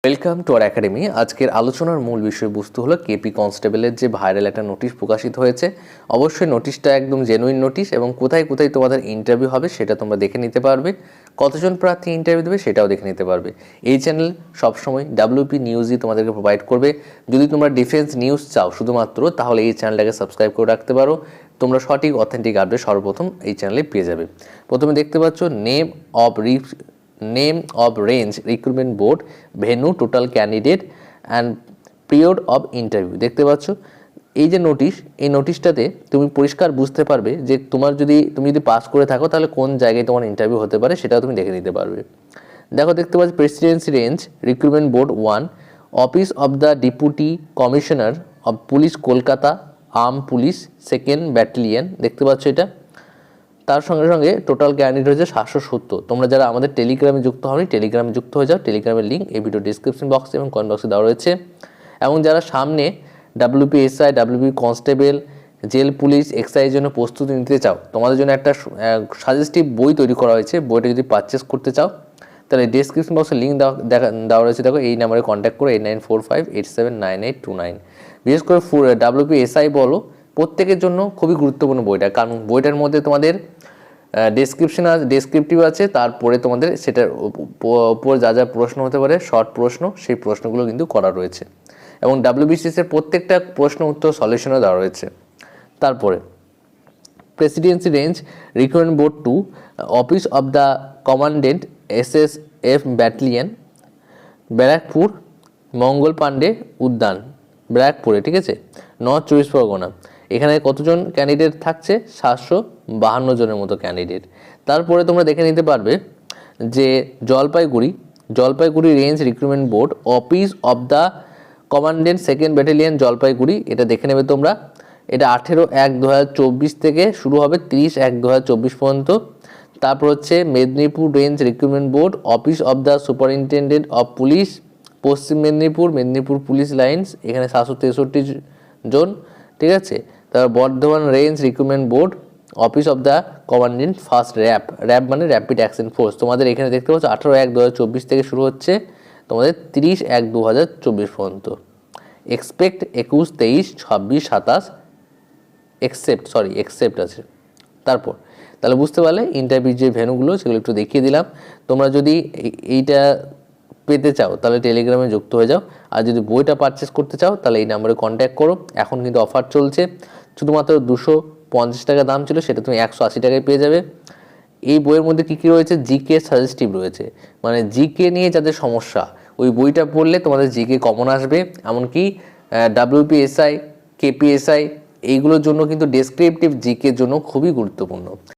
Welcome to R academy. আজকের আলোচনার মূল বিষয়বস্তু হলো কেপি কনস্টেবলের যে ভাইরাল একটা নোটিশ প্রকাশিত হয়েছে। অবশ্যই নোটিশটা একদম জেনুইন নোটিশ এবং কোথায় কোথায় তোমাদের ইন্টারভিউ হবে সেটা তোমরা দেখে নিতে পারবে, কতজন প্রার্থী ইন্টারভিউ দেবে সেটাও দেখে নিতে পারবে। এই চ্যানেল সবসময় ডাব্লিউপি নিউজই তোমাদেরকে প্রোভাইড করবে। যদি তোমরা ডিফেন্স নিউজ চাও শুধুমাত্র, তাহলে এই চ্যানেলটাকে সাবস্ক্রাইব করে রাখতে পারো। তোমরা সঠিক অথেন্টিক আপডেট সর্বপ্রথম এই চ্যানেলে পেয়ে যাবে। প্রথমে দেখতে পাচ্ছ name of range recruitment board, venue, total candidate and period of interview। দেখতে পাচ্ছ এই যে নোটিশ, এই নোটিশটাতে তুমি পরিষ্কার বুঝতে পারবে যে তুমি যদি পাস করে থাকো তাহলে কোন জায়গায় তোমার ইন্টারভিউ হতে পারে সেটাও তুমি দেখে নিতে পারবে। দেখতে পাচ্ছ Presidency range recruitment board 1, office of the deputy commissioner of police Kolkata, arm police 2nd battalion. দেখতে পাচ্ছ এটা। তার সঙ্গে সঙ্গে টোটাল ক্যান্ডিডেট হচ্ছে 770। তোমরা যারা আমাদের টেলিগ্রামে যুক্ত হওনি, টেলিগ্রামে যুক্ত হয়ে যাও। টেলিগ্রামের লিঙ্ক এই ভিডিও ডিসক্রিপশন বক্সে এবং কমেন্ট বক্সে দেওয়া রয়েছে। এবং যারা সামনে WPSI, WP constable, jail police, এক্সাইজের জন্য প্রস্তুতি নিতে চাও, তোমাদের জন্য একটা সাজেস্টিভ বই তৈরি করা হয়েছে। বইটা যদি পারচেস করতে চাও তাহলে ডিসক্রিপশন বক্সে লিঙ্ক দেওয়া রয়েছে। দেখো, এই নাম্বারে কন্ট্যাক্ট করো 8945879829। বিশেষ করে ডাব্লিউপিএসআই বলো, প্রত্যেকের জন্য খুবই গুরুত্বপূর্ণ বইটা, কারণ বইটার মধ্যে তোমাদের ডেসক্রিপটিভ আছে, তারপরে তোমাদের সেটার উপর যা যা প্রশ্ন হতে পারে, শর্ট প্রশ্ন, সেই প্রশ্নগুলো কিন্তু করা রয়েছে এবং ডাব্লিউবিসিএস এর প্রত্যেকটা প্রশ্ন উত্তর সলিউশনও দেওয়া রয়েছে। তারপরে presidency range recruitment board 2, office of the commandant SSF battalion, Barrackpore, Mangal Pandey উদ্যান, ব্যারাকপুরে, ঠিক আছে, নর্থ 24 পরগনা। এখানে কতজন ক্যান্ডিডেট থাকছে? 752 জনের মতো ক্যান্ডিডেট। তারপরে তোমরা দেখে নিতে পারবে যে Jalpaiguri range recruitment board, office of the commandant 2nd battalion Jalpaiguri. এটা দেখে নেবে তোমরা। এটা 18/1/2024 থেকে শুরু হবে, 30/1/2024 পর্যন্ত। তারপর হচ্ছে Medinipur range recruitment board, office of the superintendent of police, Paschim Medinipur police lines, এখানে 763 জন, ঠিক আছে। তারপর Bardhaman range recruitment board, office of the commandant first RAB মানে র্যাপিড অ্যাকশন ফোর্স। তোমাদের এখানে দেখতে পাচ্ছ 18/1/2024 থেকে শুরু হচ্ছে, তোমাদের 30/1/2024 পর্যন্ত। এক্সপেক্ট 21, 23, 26, 27 এক্সেপ্ট আছে। তারপর তাহলে বুঝতে পারলে ইন্টারভিউ যে ভেন্যুগুলো সেগুলো একটু দেখিয়ে দিলাম। তোমরা যদি এইটা পেতে চাও তাহলে টেলিগ্রামে যুক্ত হয়ে যাও, আর যদি বইটা পারচেস করতে চাও তাহলে এই নাম্বারে কন্ট্যাক্ট করো। এখন কিন্তু অফার চলছে, শুধুমাত্র 250 টাকা দাম ছিল, সেটা তুমি 180 টাকায় পেয়ে যাবে। এই বইয়ের মধ্যে কী কী রয়েছে? জিকে সাজেস্টিভ রয়েছে, মানে জিকে নিয়ে যাদের সমস্যা ওই বইটা পড়লে তোমাদের জিকে কমন আসবে। এমনকি ডাব্লিউপিএসআই, কেপিএসআই এইগুলোর জন্য কিন্তু ডেসক্রিপটিভ জিকের জন্য খুবই গুরুত্বপূর্ণ।